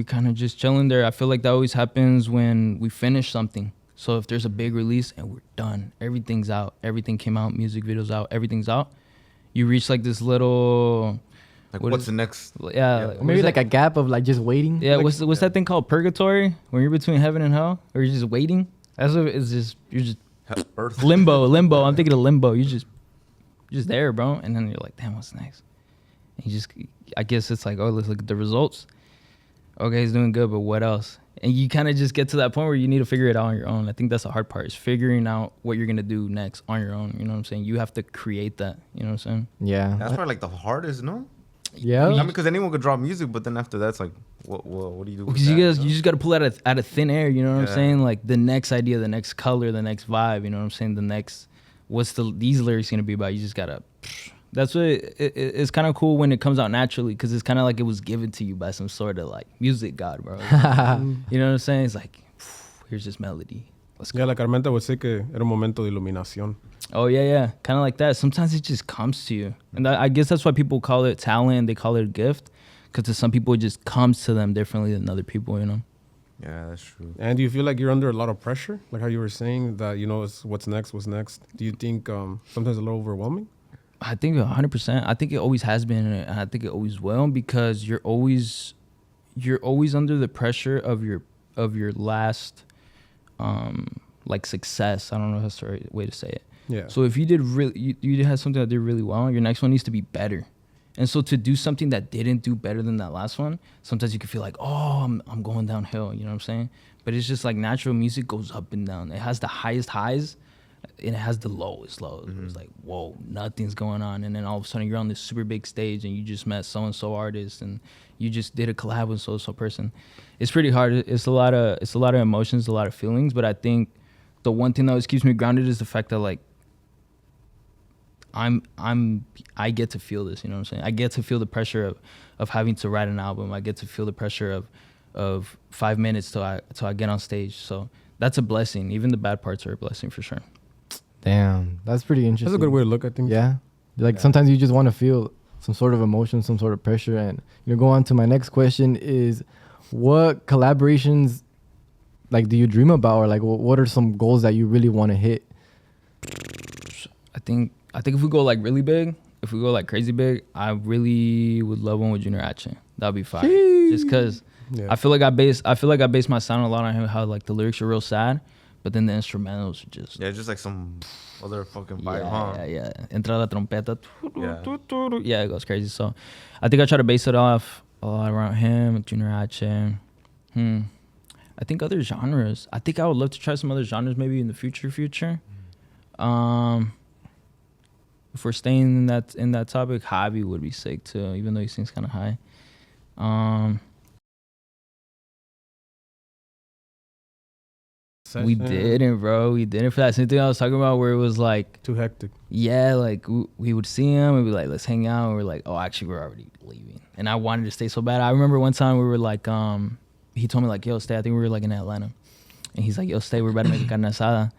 kind of just chilling there. I feel like that always happens when we finish something. So if there's a big release and we're done, everything's out, everything came out, music videos out, everything's out, you reach like this little, like what's the next? Yeah. Or maybe like a gap of like just waiting. Yeah. What's that thing called? Purgatory, when you're between heaven and hell, or you're just waiting. That's what it's just. You're just Earth. Limbo. I'm thinking of limbo. You're just there, bro. And then you're like, damn, what's next? And I guess it's like, oh, let's look at the results. Okay, he's doing good, but what else? And you kind of just get to that point where you need to figure it out on your own. I think that's the hard part, is figuring out what you're going to do next on your own. You know what I'm saying? You have to create that. You know what I'm saying? Yeah. That's probably like the hardest, no? Yeah. I mean, because anyone could drop music, but then after that's like, what do you do? Because you just got to pull it out of thin air. You know what I'm saying? Like the next idea, the next color, the next vibe. You know what I'm saying? The next, these lyrics going to be about? You just got to. That's what it's kind of cool when it comes out naturally, because it's kind of like it was given to you by some sort of like music god, bro. You know what I'm saying? It's like, here's this melody. Let's go. Yeah, like Armenta would say que era un momento de iluminación. Oh, yeah. Kind of like that. Sometimes it just comes to you. And I guess that's why people call it talent. They call it a gift, because to some people, it just comes to them differently than other people, Yeah, that's true. And do you feel like you're under a lot of pressure? Like how you were saying that, it's what's next? Do you think sometimes a little overwhelming? I think 100%. I think it always has been, and I think it always will, because you're always under the pressure of your last like success. I don't know if that's the right way to say it. Yeah. So if you did you had something that did really well, your next one needs to be better. And so to do something that didn't do better than that last one, sometimes you can feel like, oh, I'm going downhill. You know what I'm saying? But it's just like natural music goes up and down. It has the highest highs and it has the lowest lows. Mm-hmm. It's like, whoa, nothing's going on. And then all of a sudden you're on this super big stage and you just met so-and-so artist and you just did a collab with so-and-so person. It's pretty hard. It's a lot of emotions, a lot of feelings. But I think the one thing that always keeps me grounded is the fact that like, I get to feel this, you know what I'm saying? I get to feel the pressure of having to write an album. I get to feel the pressure of 5 minutes till I get on stage. So that's a blessing. Even the bad parts are a blessing for sure. Damn, that's pretty interesting. That's a good way to look at things. Yeah, like sometimes you just want to feel some sort of emotion, some sort of pressure. And go on to my next question is, what collaborations like do you dream about, or like what are some goals that you really want to hit? I think if we go like really big, if we go like crazy big, I really would love one with Junior H. That'd be fire. Just because I feel like I base my sound a lot on how like the lyrics are real sad, but then the instrumentals are just just like some other fucking vibe, huh? Yeah. Entra la trompeta. Yeah, it goes crazy. So I think I try to base it off a lot around him, Junior H. I think other genres. I think I would love to try some other genres maybe in the future. If we're staying in that topic, Javi would be sick too, even though he sings kind of high. We didn't, bro. We didn't for that same thing I was talking about, where it was like too hectic. Yeah, like we would see him, we'd be like, let's hang out. And we're like, oh, actually, we're already leaving. And I wanted to stay so bad. I remember one time we were like, he told me like, yo, stay. I think we were like in Atlanta, and he's like, yo, stay. We're about to make a carne asada.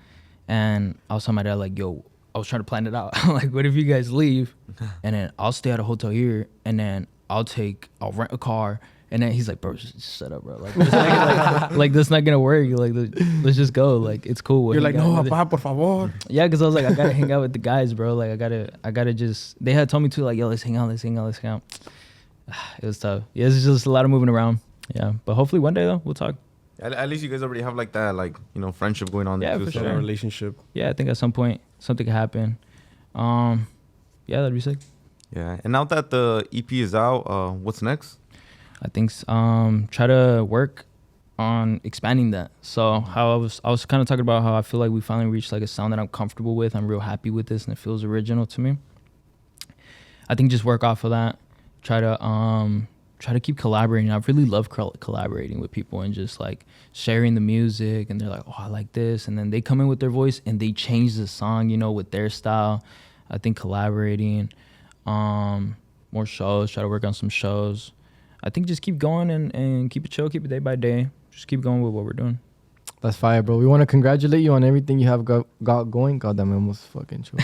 And I was telling my dad like, yo, I was trying to plan it out. Like, what if you guys leave, and then I'll stay at a hotel here, and then I'll rent a car. And then he's like, bro, just shut up, bro. Like, that's not gonna work. Like, let's just go. Like, it's cool. You're like, no, papá, por favor. Yeah, because I was like, I gotta hang out with the guys, bro. Like, I gotta just. They had told me to like, yo, let's hang out. It was tough. Yeah, it's just a lot of moving around. Yeah, but hopefully one day though, we'll talk. At least you guys already have like that, like, friendship going on. Yeah, for sure. Relationship. Yeah, I think at some point something could happen. Yeah, that'd be sick. Yeah, and now that the EP is out, what's next? I think try to work on expanding that. So how I was kind of talking about how I feel like we finally reached like a sound that I'm comfortable with. I'm real happy with this, and it feels original to me. I think just work off of that. Try to keep collaborating. I really love collaborating with people and just like sharing the music, and they're like, oh, I like this, and then they come in with their voice and they change the song, with their style. I think collaborating, more shows, try to work on some shows. I think just keep going and keep it chill, keep it day by day. Just keep going with what we're doing. That's fire, bro. We want to congratulate you on everything you have got going. God damn, I almost fucking choked.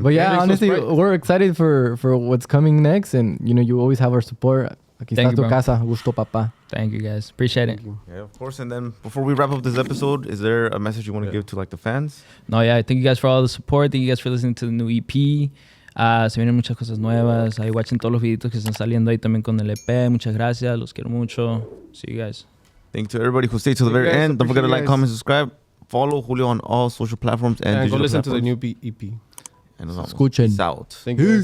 But yeah, honestly, we're excited for what's coming next, and you always have our support. Aquí está tu casa, Agushto, papá. Thank you, guys. Appreciate it. Yeah, of course. And then before we wrap up this episode, is there a message you want to give to like the fans? No, yeah. Thank you guys for all the support. Thank you guys for listening to the new EP. Se vienen muchas cosas nuevas. Ahí watchen todos los videitos que están saliendo ahí también con el EP. Muchas gracias. Los quiero mucho. See you guys. Thank you to everybody who stayed to the very end. Don't forget to like, comment, subscribe. Follow Julio on all social platforms. And go listen to the new EP. And Escuchen. Peace out. Thank you.